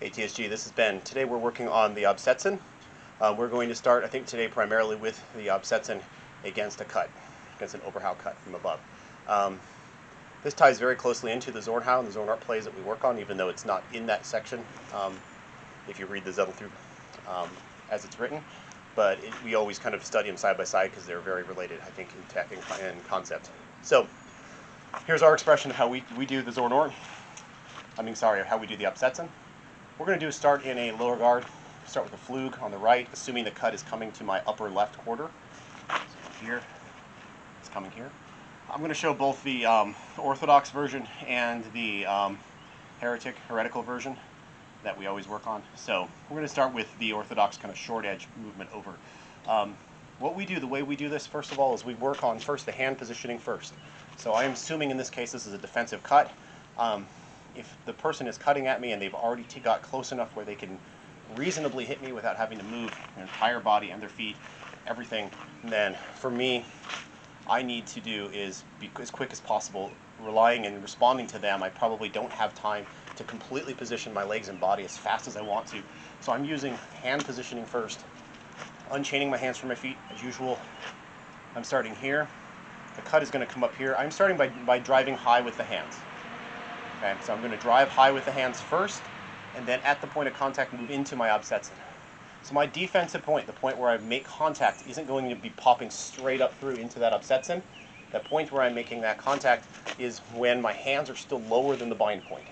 Hey TSG, this is Ben. Today we're working on the Absetzen. We're going to start, I think today, primarily with the Absetzen against a cut, against an Oberhau cut from above. This ties very closely into the Oberhau and the Art plays that we work on, even though it's not in that section if you read the Zettel through as it's written. But we always kind of study them side by side because they're very related, I think, in tech and concept. So here's our expression of how we do the Art. How we do the Absetzen. We're going to do is start in a lower guard, start with a flug on the right, assuming the cut is coming to my upper left quarter. So here, it's coming here. I'm going to show both the Orthodox version and the heretical version that we always work on. So we're going to start with the Orthodox kind of short edge movement over. What we do, the way we do this, first of all, is we work on first the hand positioning first. So I'm assuming in this case this is a defensive cut. If the person is cutting at me and they've already got close enough where they can reasonably hit me without having to move their entire body and their feet, everything, then for me, I need to do is be as quick as possible, relying and responding to them. I probably don't have time to completely position my legs and body as fast as I want to. So I'm using hand positioning first, unchaining my hands from my feet as usual. I'm starting here. The cut is going to come up here. I'm starting by driving high with the hands. Okay, so I'm going to drive high with the hands first, and then at the point of contact move into my Absetzen. So my defensive point, the point where I make contact, isn't going to be popping straight up through into that Absetzen. That point where I'm making that contact is when my hands are still lower than the bind point,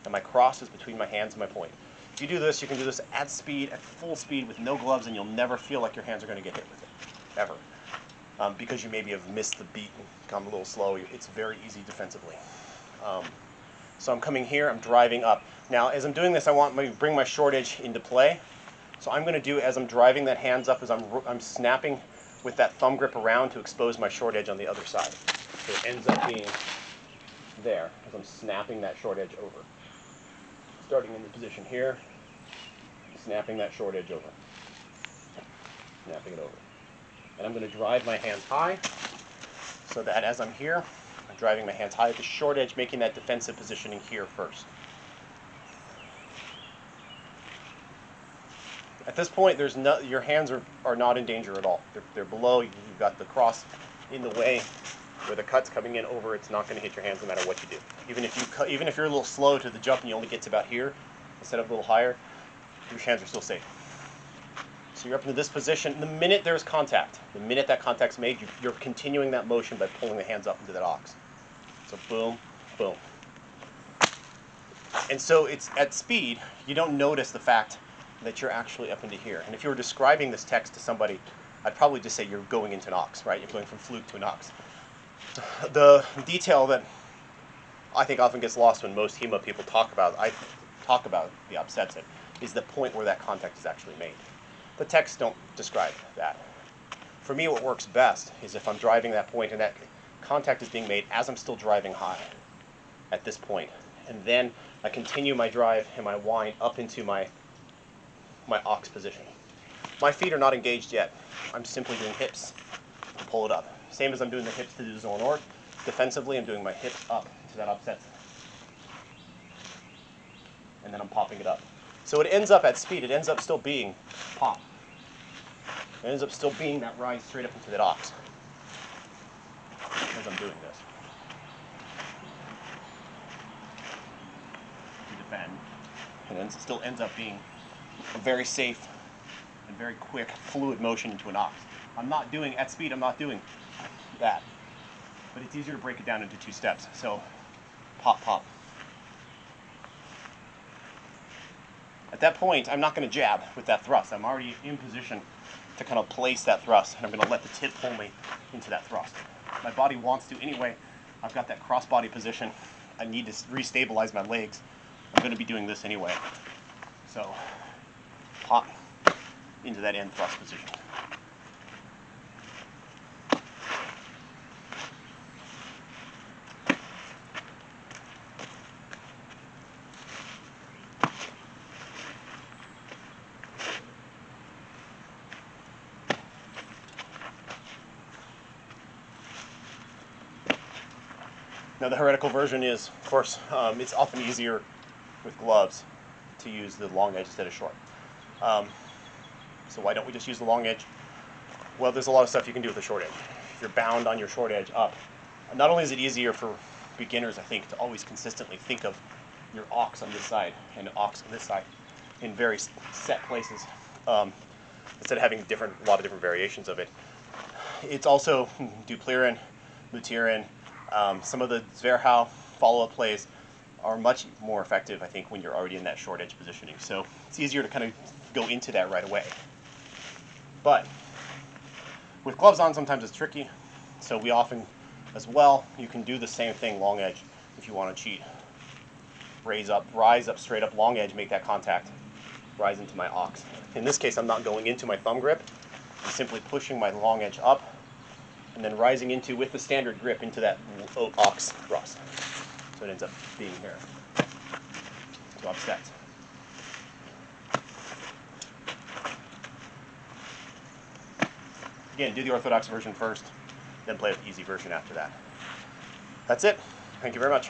and my cross is between my hands and my point. If you do this, you can do this at speed, at full speed, with no gloves, and you'll never feel like your hands are going to get hit with it, ever. Because you maybe have missed the beat and gone a little slow. It's very easy defensively. So I'm coming here, I'm driving up. Now, as I'm doing this, I want to bring my short edge into play. So I'm going to do, as I'm driving that hands up, is I'm snapping with that thumb grip around to expose my short edge on the other side. So it ends up being there, as I'm snapping that short edge over. Starting in the position here, snapping that short edge over. Snapping it over. And I'm going to drive my hands high, so that as I'm here, I'm driving my hands high at the short edge, making that defensive positioning here first. At this point, your hands are not in danger at all. They're below. You've got the cross in the way where the cut's coming in over. It's not going to hit your hands no matter what you do. Even if you're a little slow to the jump and you only get to about here instead of a little higher, your hands are still safe. So you're up into this position. The minute there's contact, the minute that contact's made, you're continuing that motion by pulling the hands up into that ox. So boom, boom. And so it's at speed, you don't notice the fact that you're actually up into here. And if you were describing this text to somebody, I'd probably just say you're going into an ox, right? You're going from flug to an ox. The detail that I think often gets lost when most HEMA people talk about the Absetzen, is the point where that contact is actually made. The texts don't describe that. For me, what works best is if I'm driving that point and that contact is being made as I'm still driving high at this point. And then I continue my drive and my wind up into my ox position. My feet are not engaged yet. I'm simply doing hips to pull it up. Same as I'm doing the hips to do the Zettel. Defensively, I'm doing my hips up to that Absetzen. And then I'm popping it up. So it ends up at speed, it ends up still being pop. It ends up still being that rise straight up into that ox as I'm doing this. To defend. And it still ends up being a very safe and very quick, fluid motion into an ox. At speed, I'm not doing that. But it's easier to break it down into two steps. So, pop, pop. At that point, I'm not going to jab with that thrust. I'm already in position to kind of place that thrust, and I'm going to let the tip pull me into that thrust. My body wants to anyway. I've got that cross-body position. I need to restabilize my legs. I'm going to be doing this anyway. So, pop into that end thrust position. Now the heretical version is, of course, it's often easier with gloves. to use the long edge instead of short. So why don't we just use the long edge? Well, there's a lot of stuff you can do with the short edge. If you're bound on your short edge up, not only is it easier for beginners, I think, to always consistently think of your ox on this side and ox on this side in very set places, instead of having a lot of different variations of it. It's also duplieren, lutieren, some of the Zwerchau follow-up plays are much more effective, I think, when you're already in that short edge positioning. So it's easier to kind of go into that right away. But with gloves on, sometimes it's tricky. So we often, as well, you can do the same thing long edge if you want to cheat. Rise up, straight up, long edge, make that contact, rise into my ox. In this case, I'm not going into my thumb grip. I'm simply pushing my long edge up and then rising into, with the standard grip, into that ox thrust. So it ends up being here to upset. Again, do the orthodox version first, then play with the easy version after that. That's it. Thank you very much.